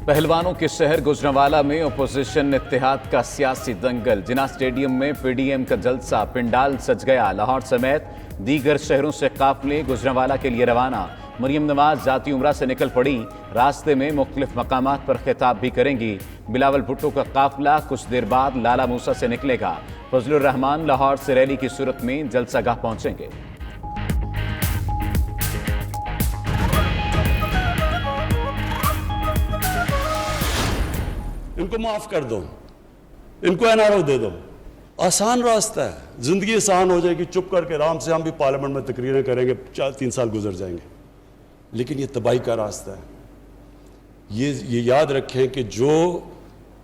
पहलवानों के शहर गुजरांवाला में अपोजिशन इत्तेहाद का सियासी दंगल। जिना स्टेडियम में पीडीएम का जलसा, पिंडाल सज गया। लाहौर समेत दीगर शहरों से काफिले गुजरांवाला के लिए रवाना। मरियम नवाज जाती उम्रा से निकल पड़ी। रास्ते में मुख्तलिफ मकामात पर खिताब भी करेंगी। बिलावल भुट्टो का काफिला कुछ देर बाद लाला मूसा से निकलेगा। फजलुर रहमान लाहौर से रैली की सूरत में जलसागाह पहुंचेंगे। इनको माफ कर दो, इनको एनआरओ दे दो। आसान रास्ता है, जिंदगी आसान हो जाएगी। चुप करके आराम से हम भी पार्लियामेंट में तकरीरें करेंगे, 4-3 साल गुजर जाएंगे। लेकिन ये तबाही का रास्ता है। ये याद रखें कि जो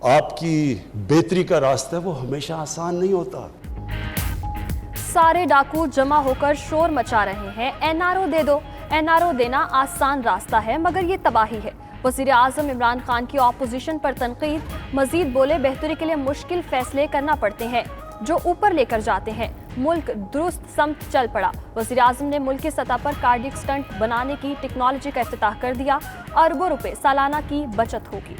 आपकी बेहतरी का रास्ता है वो हमेशा आसान नहीं होता। सारे डाकू जमा होकर शोर मचा रहे हैं, एनआरओ दे दो। एनआरओ देना आसान रास्ता है मगर ये तबाही है। वज़ीर आज़म इमरान खान की ऑपोजिशन पर तनकीद। मजीद बोले, बेहतरी के लिए मुश्किल फैसले करना पड़ते हैं जो ऊपर लेकर जाते हैं। मुल्क दुरुस्त समत चल पड़ा। वज़ीर आज़म ने मुल्क की सतह पर कार्डियक स्टंट बनाने की टेक्नोलॉजी का इफ्तिताह कर दिया। अरबों रुपए सालाना की बचत होगी।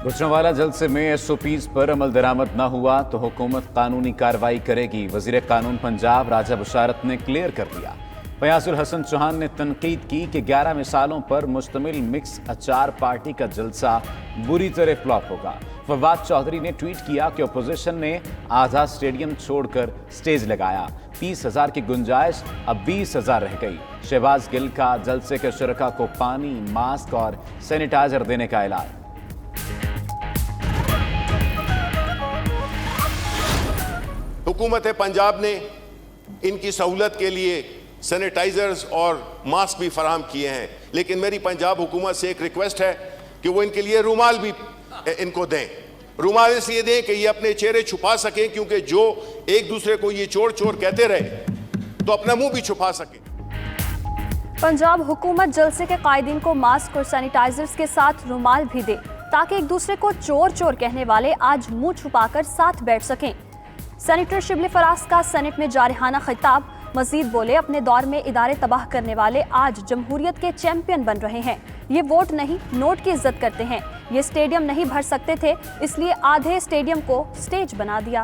गुजरांवाला जलसे में एसओपीज पर अमल दरामद न हुआ तो हुकूमत कानूनी कार्रवाई करेगी। वजीर कानून पंजाब राजा बुशारत ने क्लियर कर दिया। फयाजुल हसन चौहान ने तनकीद की कि 11 मिसालों पर मुश्तमिल मिक्स अचार पार्टी का जलसा बुरी तरह फ्लॉप होगा। फवाद चौधरी ने ट्वीट किया कि अपोजिशन ने आज़ाद स्टेडियम छोड़कर स्टेज लगाया। 30,000 की गुंजाइश अब 20,000 रह गई। शहबाज गिल का जलसे के शुरका को पानी, मास्क और सैनिटाइजर देने का ऐलान। हुकूमत पंजाब ने इनकी सहूलत के लिए सैनिटाइजर्स और मास्क भी फराहम किए हैं, लेकिन मेरी पंजाब हुकूमत से एक रिक्वेस्ट है कि वो इनके लिए रुमाल भी इनको दें। रुमाल इसलिए दें कि ये अपने चेहरे छुपा सकें, क्योंकि जो एक दूसरे को ये चोर चोर कहते रहे तो अपना मुंह भी छुपा सकें। पंजाब हुकूमत जलसे के कायदीन को मास्क और सैनिटाइजर्स के साथ रुमाल भी दे ताकि एक दूसरे को चोर चोर कहने वाले आज मुंह छुपाकर साथ बैठ सकें। सेनेटर शिबली फराज का सेनेट में जारहाना खिताब। मजीद बोले, अपने दौर में इदारे तबाह करने वाले आज जमहूरियत के चैंपियन बन रहे हैं। ये वोट नहीं नोट की इज्जत करते हैं। ये स्टेडियम नहीं भर सकते थे, इसलिए आधे स्टेडियम को स्टेज बना दिया।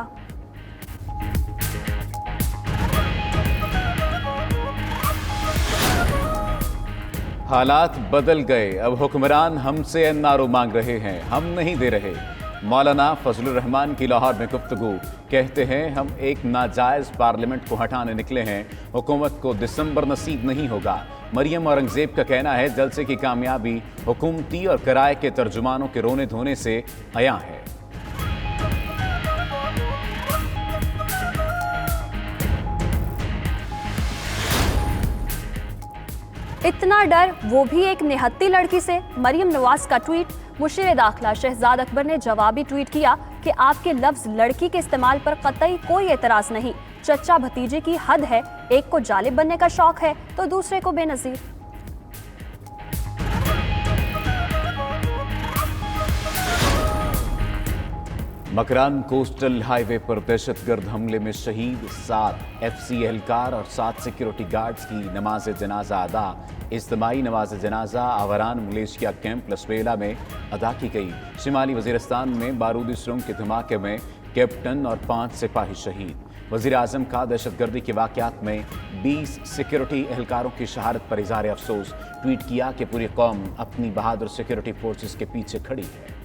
हालात बदल गए, अब हुक्मरान हमसे एनआरओ मांग रहे हैं, हम नहीं दे रहे। मौलाना फजलुर रहमान की लाहौर में गुफ्तगू। कहते हैं, हम एक नाजायज पार्लियामेंट को हटाने निकले हैं, हुकूमत को दिसंबर नसीब नहीं होगा। मरियम औरंगजेब का कहना है, जलसे की कामयाबी हुकूमती और किराए के तर्जुमानों के रोने धोने से आया है। इतना डर, वो भी एक निहत्ती लड़की से। मरियम नवाज का ट्वीट। मुशीर दाखिला शहजाद अकबर ने जवाबी ट्वीट किया कि आपके लफ्ज लड़की के इस्तेमाल पर कतई कोई एतराज नहीं। चचा भतीजे की हद है, एक को जालिब बनने का शौक है तो दूसरे को बेनजीर। मकरान कोस्टल हाईवे पर दहशतगर्द हमले में शहीद 7 एफसी एहलकार और 7 सिक्योरिटी गार्ड्स की नमाज जनाजा अदा। इज्तिमाई नमाज जनाजा आवारान मलेशिया कैंप लसवेला में अदा की गई। शिमाली वजीरिस्तान में बारूदी सुरंग के धमाके में कैप्टन और 5 सिपाही शहीद। वजीर आजम का दहशतगर्दी के वाक़यात में 20 सिक्योरिटी एहलकारों की शहादत पर इज़हार अफसोस। ट्वीट किया कि पूरी कौम अपनी बहादुर सिक्योरिटी फोर्सेस के पीछे खड़ी है।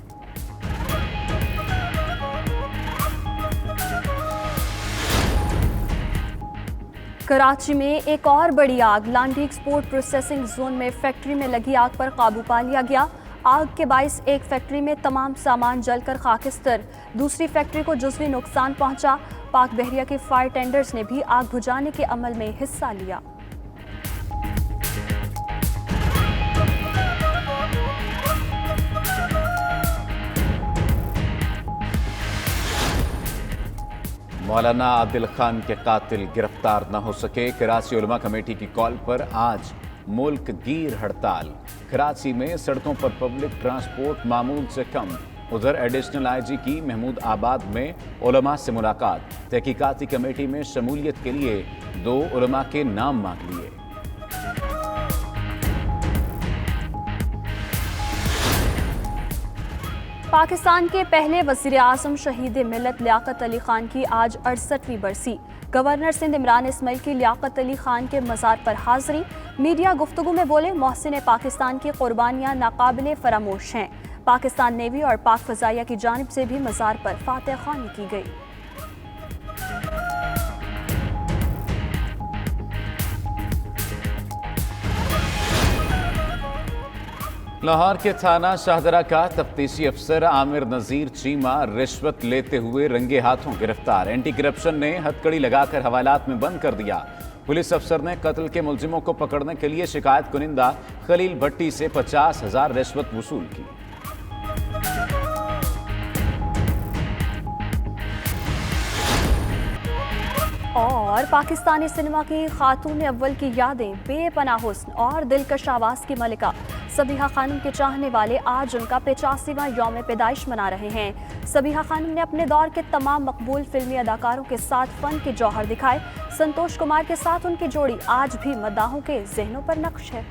कराची में एक और बड़ी आग। लांडी एक्सपोर्ट प्रोसेसिंग जोन में फैक्ट्री में लगी आग पर काबू पा लिया गया। आग के बाइस एक फैक्ट्री में तमाम सामान जलकर खाकिस्तर, दूसरी फैक्ट्री को जुज़वी नुकसान पहुंचा। पाक बहरिया के फायर टेंडर्स ने भी आग बुझाने के अमल में हिस्सा लिया। मौलाना आदिल खान के कातिल गिरफ्तार न हो सके। कराची उलमा कमेटी की कॉल पर आज मुल्क गिर हड़ताल। कराची में सड़कों पर पब्लिक ट्रांसपोर्ट मामूल से कम। उधर एडिशनल आईजी की महमूद आबाद में उलमा से मुलाकात। तहकीकाती कमेटी में शमूलियत के लिए 2 उलमा के नाम मांग लिए। पाकिस्तान के पहले वज़ीर आज़म शहीद मिल्लत लियाकत अली खान की आज 68वीं बरसी। गवर्नर सिंध इमरान इस्माइल की लियाकत अली खान के मज़ार पर हाज़री। मीडिया गुफ्तगू में बोले, मोहसिन पाकिस्तान की कुर्बानियाँ नाकाबिले फरामोश हैं। पाकिस्तान नेवी और पाक फ़ज़ाइया की जानिब से भी मज़ार पर फातह ख़्वानी की गई। लाहौर के थाना शाहदरा का तफ्तीशी अफसर आमिर नज़ीर चीमा रिश्वत लेते हुए रंगे हाथों गिरफ्तार। एंटी करप्शन ने हथकड़ी लगाकर हवालात में बंद कर दिया। पुलिस अफसर ने कत्ल के मुलजिमों को पकड़ने के लिए शिकायत कुनिंदा खलील भट्टी से 50,000 रिश्वत वसूल की। और पाकिस्तानी सिनेमा की खातून अव्वल की यादें, बेपनाह हुस्न और दिलकश आवाज़ की मलिका सबीहा खानम के चाहने वाले आज उनका 85वां यौम पैदाइश मना रहे हैं। सबीहा खानम ने अपने दौर के तमाम मकबूल फिल्मी अदाकारों के साथ फन के जौहर दिखाए। संतोष कुमार के साथ उनकी जोड़ी आज भी मद्दाहों के जहनों पर नक्श है।